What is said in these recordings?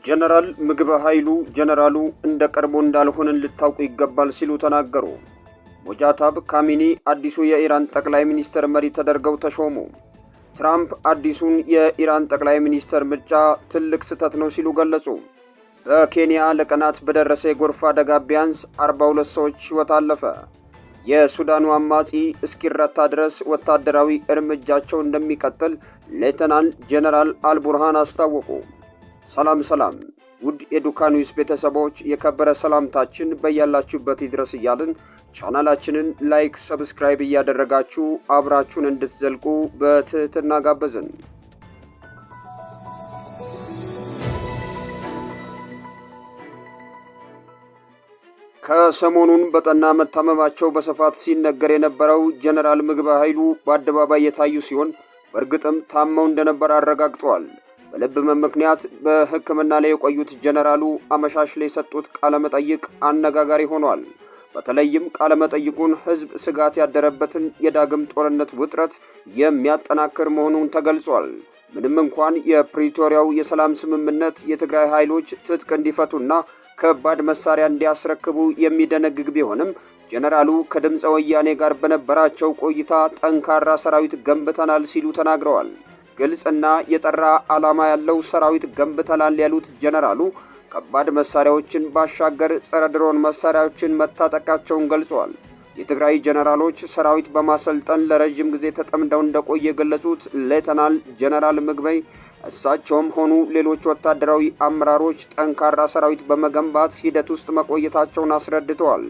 ጀነራል ምግበ ኃይሉ ጀነራሉ እንደ ቀድሞ እንዳልሆነን ልታውቁ ይገባል ሲሉ ተናገሩ። ሞጃታብ ካሚኒ አዲሱ የኢራን ጠቅላይ ሚኒስትር መሪ ተደርገው ተሾሙ። ትራምፕ አዲሱን የኢራን ጠቅላይ ሚኒስትር ምርጫ ትልቅ ስህተት ነው ሲሉ ገለጹ። በኬንያ ለቀናት በደረሰ የጎርፍ አደጋ ቢያንስ 42 ሰዎች ሕይወት አለፈ። የሱዳኑ አማጺ እስኪረታ ድረስ ወታደራዊ እርምጃቸው እንደሚቀጥል ሌተናል ጀነራል አልቡርሃን አስታወቁ። ሰላም ውድ የዱካ ኒውስ ቤተሰቦች የከበረ ሰላምታችን በያላችሁበት ይድረስ እያልን ቻናላችንን ላይክ፣ ሰብስክራይብ እያደረጋችሁ አብራችሁን እንድትዘልቁ በትህትና ጋበዝን። ከሰሞኑን በጠና መታመማቸው በስፋት ሲነገር የነበረው ጀነራል ምግበ ኃይሉ በአደባባይ የታዩ ሲሆን በእርግጥም ታመው እንደነበር አረጋግጠዋል። በልብ ህመም ምክንያት በሕክምና ላይ የቆዩት ጀነራሉ አመሻሽ ላይ የሰጡት ቃለ መጠይቅ አነጋጋሪ ሆኗል። በተለይም ቃለ መጠይቁን ህዝብ ስጋት ያደረበትን የዳግም ጦርነት ውጥረት የሚያጠናክር መሆኑን ተገልጿል። ምንም እንኳን የፕሪቶሪያው የሰላም ስምምነት የትግራይ ኃይሎች ትጥቅ እንዲፈቱና ከባድ መሳሪያ እንዲያስረክቡ የሚደነግግ ቢሆንም ጀነራሉ ከድምፀ ወያኔ ጋር በነበራቸው ቆይታ ጠንካራ ሰራዊት ገንብተናል ሲሉ ተናግረዋል። ግልጽና የጠራ ዓላማ ያለው ሰራዊት ገንብተናል ያሉት ጀነራሉ ከባድ መሳሪያዎችን ባሻገር ጸረ ድሮን መሳሪያዎችን መታጠቃቸውን ገልጸዋል። የትግራይ ጀነራሎች ሰራዊት በማሰልጠን ለረጅም ጊዜ ተጠምደው እንደቆየ የገለጹት ሌተናል ጀነራል ምግበይ እሳቸውም ሆኑ ሌሎች ወታደራዊ አመራሮች ጠንካራ ሰራዊት በመገንባት ሂደት ውስጥ መቆየታቸውን አስረድተዋል።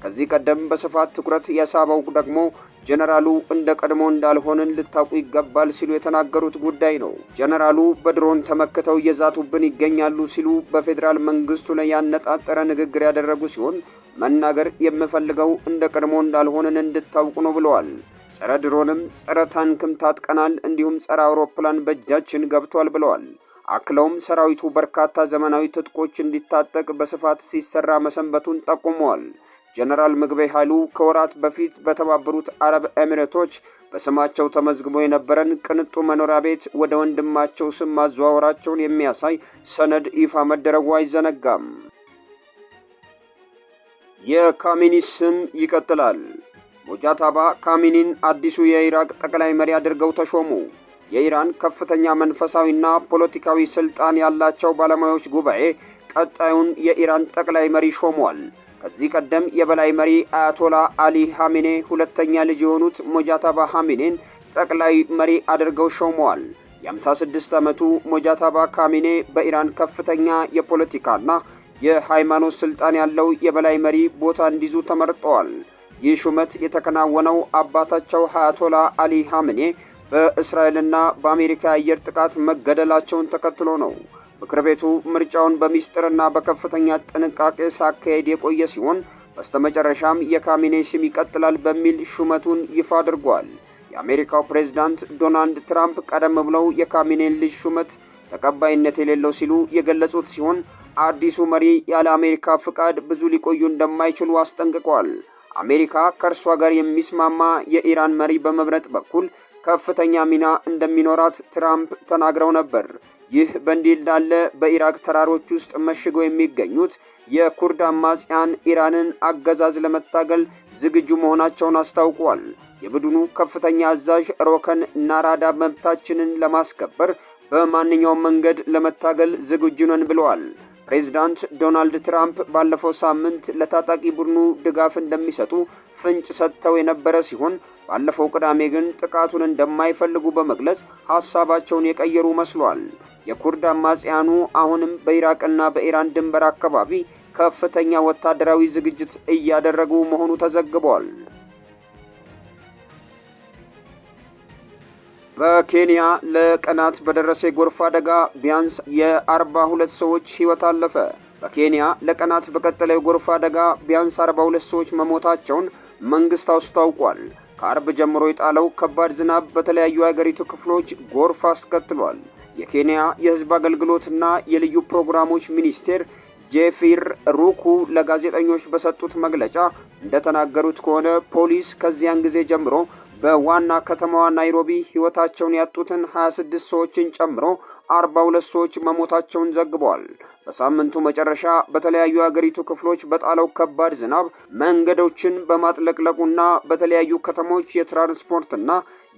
ከዚህ ቀደም በስፋት ትኩረት የሳበው ደግሞ ጀነራሉ እንደ ቀድሞ እንዳልሆንን ልታውቁ ይገባል ሲሉ የተናገሩት ጉዳይ ነው። ጀነራሉ በድሮን ተመክተው እየዛቱብን ይገኛሉ ሲሉ በፌዴራል መንግስቱ ላይ ያነጣጠረ ንግግር ያደረጉ ሲሆን መናገር የምፈልገው እንደ ቀድሞ እንዳልሆንን እንድታውቁ ነው ብለዋል። ጸረ ድሮንም ጸረ ታንክም ታጥቀናል፣ እንዲሁም ጸረ አውሮፕላን በእጃችን ገብቷል ብለዋል። አክለውም ሰራዊቱ በርካታ ዘመናዊ ትጥቆች እንዲታጠቅ በስፋት ሲሰራ መሰንበቱን ጠቁመዋል። ጀነራል ምግበ ኃይሉ ከወራት በፊት በተባበሩት አረብ ኤሚሬቶች በስማቸው ተመዝግቦ የነበረን ቅንጡ መኖሪያ ቤት ወደ ወንድማቸው ስም ማዘዋወራቸውን የሚያሳይ ሰነድ ይፋ መደረጉ አይዘነጋም። የካሚኒ ስም ይቀጥላል። ሞጃታባ ካሚኒን አዲሱ የኢራቅ ጠቅላይ መሪ አድርገው ተሾሙ። የኢራን ከፍተኛ መንፈሳዊና ፖለቲካዊ ስልጣን ያላቸው ባለሙያዎች ጉባኤ ቀጣዩን የኢራን ጠቅላይ መሪ ሾሟል። ከዚህ ቀደም የበላይ መሪ አያቶላ አሊ ሐሜኔ ሁለተኛ ልጅ የሆኑት ሞጃታባ ሐሜኔን ጠቅላይ መሪ አድርገው ሾመዋል። የ56 ዓመቱ ሞጃታባ ካሚኔ በኢራን ከፍተኛ የፖለቲካና የሃይማኖት ስልጣን ያለው የበላይ መሪ ቦታ እንዲይዙ ተመርጠዋል። ይህ ሹመት የተከናወነው አባታቸው አያቶላ አሊ ሐሜኔ በእስራኤልና በአሜሪካ የአየር ጥቃት መገደላቸውን ተከትሎ ነው። ምክር ቤቱ ምርጫውን በሚስጥርና በከፍተኛ ጥንቃቄ ሳካሄድ የቆየ ሲሆን በስተመጨረሻም የካሚኔ ስም ይቀጥላል በሚል ሹመቱን ይፋ አድርጓል። የአሜሪካው ፕሬዝዳንት ዶናልድ ትራምፕ ቀደም ብለው የካሚኔን ልጅ ሹመት ተቀባይነት የሌለው ሲሉ የገለጹት ሲሆን አዲሱ መሪ ያለ አሜሪካ ፍቃድ ብዙ ሊቆዩ እንደማይችሉ አስጠንቅቀዋል። አሜሪካ ከእርሷ ጋር የሚስማማ የኢራን መሪ በመምረጥ በኩል ከፍተኛ ሚና እንደሚኖራት ትራምፕ ተናግረው ነበር። ይህ በእንዲህ እንዳለ በኢራቅ ተራሮች ውስጥ መሽገው የሚገኙት የኩርድ አማጽያን ኢራንን አገዛዝ ለመታገል ዝግጁ መሆናቸውን አስታውቀዋል። የቡድኑ ከፍተኛ አዛዥ ሮከን ናራዳ መብታችንን ለማስከበር በማንኛውም መንገድ ለመታገል ዝግጁ ነን ብለዋል። ፕሬዝዳንት ዶናልድ ትራምፕ ባለፈው ሳምንት ለታጣቂ ቡድኑ ድጋፍ እንደሚሰጡ ፍንጭ ሰጥተው የነበረ ሲሆን ባለፈው ቅዳሜ ግን ጥቃቱን እንደማይፈልጉ በመግለጽ ሐሳባቸውን የቀየሩ መስሏል። የኩርድ አማጽያኑ አሁንም በኢራቅና በኢራን ድንበር አካባቢ ከፍተኛ ወታደራዊ ዝግጅት እያደረጉ መሆኑ ተዘግቧል። በኬንያ ለቀናት በደረሰ የጎርፍ አደጋ ቢያንስ የ42 ሰዎች ሕይወት አለፈ። በኬንያ ለቀናት በቀጠለ የጎርፍ አደጋ ቢያንስ 42 ሰዎች መሞታቸውን መንግስት አስታውቋል። ከአርብ ጀምሮ የጣለው ከባድ ዝናብ በተለያዩ የሀገሪቱ ክፍሎች ጎርፍ አስከትሏል። የኬንያ የሕዝብ አገልግሎትና የልዩ ፕሮግራሞች ሚኒስቴር ጄፊር ሩኩ ለጋዜጠኞች በሰጡት መግለጫ እንደተናገሩት ከሆነ ፖሊስ ከዚያን ጊዜ ጀምሮ በዋና ከተማዋ ናይሮቢ ሕይወታቸውን ያጡትን 26 ሰዎችን ጨምሮ 42 ሰዎች መሞታቸውን ዘግበዋል። በሳምንቱ መጨረሻ በተለያዩ የአገሪቱ ክፍሎች በጣለው ከባድ ዝናብ መንገዶችን በማጥለቅለቁና በተለያዩ ከተሞች የትራንስፖርትና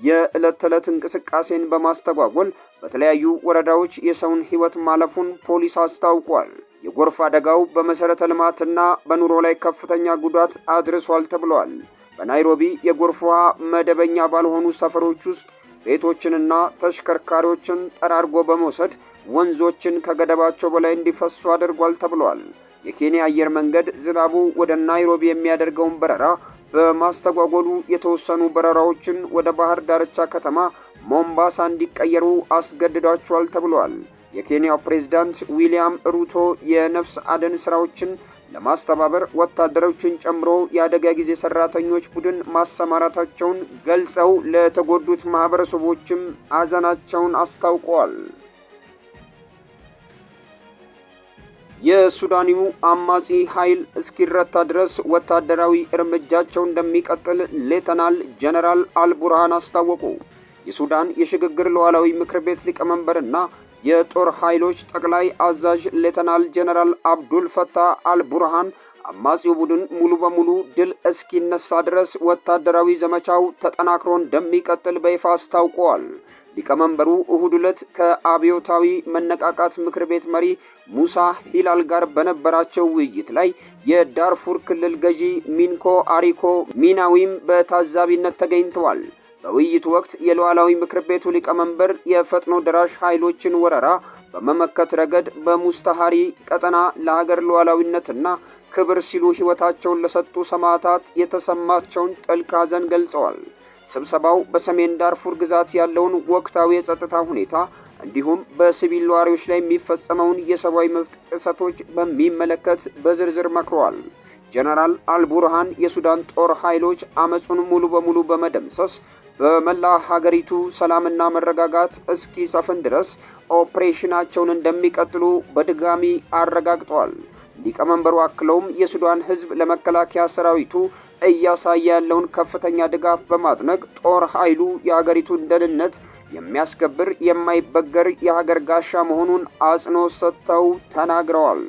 የዕለት ተዕለት እንቅስቃሴን በማስተጓጎል በተለያዩ ወረዳዎች የሰውን ሕይወት ማለፉን ፖሊስ አስታውቋል። የጎርፍ አደጋው በመሰረተ ልማትና በኑሮ ላይ ከፍተኛ ጉዳት አድርሷል ተብሏል። በናይሮቢ የጎርፍ ውሃ መደበኛ ባልሆኑ ሰፈሮች ውስጥ ቤቶችንና ተሽከርካሪዎችን ጠራርጎ በመውሰድ ወንዞችን ከገደባቸው በላይ እንዲፈሱ አድርጓል ተብሏል። የኬንያ አየር መንገድ ዝናቡ ወደ ናይሮቢ የሚያደርገውን በረራ በማስተጓጎሉ የተወሰኑ በረራዎችን ወደ ባህር ዳርቻ ከተማ ሞምባሳ እንዲቀየሩ አስገድዷቸዋል ተብሏል። የኬንያው ፕሬዝዳንት ዊሊያም ሩቶ የነፍስ አድን ስራዎችን ለማስተባበር ወታደሮችን ጨምሮ የአደጋ ጊዜ ሰራተኞች ቡድን ማሰማራታቸውን ገልጸው ለተጎዱት ማህበረሰቦችም አዘናቸውን አስታውቀዋል። የሱዳኑ አማጺ ኃይል እስኪረታ ድረስ ወታደራዊ እርምጃቸው እንደሚቀጥል ሌተናል ጀነራል አልቡርሃን አስታወቁ። የሱዳን የሽግግር ሉዓላዊ ምክር ቤት ሊቀመንበርና የጦር ኃይሎች ጠቅላይ አዛዥ ሌተናል ጀነራል አብዱል ፈታህ አልቡርሃን አማጺው ቡድን ሙሉ በሙሉ ድል እስኪነሳ ድረስ ወታደራዊ ዘመቻው ተጠናክሮ እንደሚቀጥል በይፋ አስታውቀዋል። ሊቀመንበሩ እሁድ ዕለት ከአብዮታዊ መነቃቃት ምክር ቤት መሪ ሙሳ ሂላል ጋር በነበራቸው ውይይት ላይ የዳርፉር ክልል ገዢ ሚንኮ አሪኮ ሚናዊም በታዛቢነት ተገኝተዋል። በውይይቱ ወቅት የሉዓላዊ ምክር ቤቱ ሊቀመንበር የፈጥኖ ደራሽ ኃይሎችን ወረራ በመመከት ረገድ በሙስታሃሪ ቀጠና ለሀገር ሉዓላዊነትና ክብር ሲሉ ሕይወታቸውን ለሰጡ ሰማዕታት የተሰማቸውን ጥልቅ ሐዘን ገልጸዋል። ስብሰባው በሰሜን ዳርፉር ግዛት ያለውን ወቅታዊ የጸጥታ ሁኔታ እንዲሁም በሲቪል ነዋሪዎች ላይ የሚፈጸመውን የሰብአዊ መብት ጥሰቶች በሚመለከት በዝርዝር መክረዋል። ጀነራል አልቡርሃን የሱዳን ጦር ኃይሎች አመጹን ሙሉ በሙሉ በመደምሰስ በመላ ሀገሪቱ ሰላምና መረጋጋት እስኪሰፍን ድረስ ኦፕሬሽናቸውን እንደሚቀጥሉ በድጋሚ አረጋግጠዋል። ሊቀመንበሩ አክለውም የሱዳን ሕዝብ ለመከላከያ ሰራዊቱ እያሳየ ያለውን ከፍተኛ ድጋፍ በማድነቅ ጦር ኃይሉ የሀገሪቱን ደህንነት የሚያስከብር የማይበገር የሀገር ጋሻ መሆኑን አጽንኦት ሰጥተው ተናግረዋል።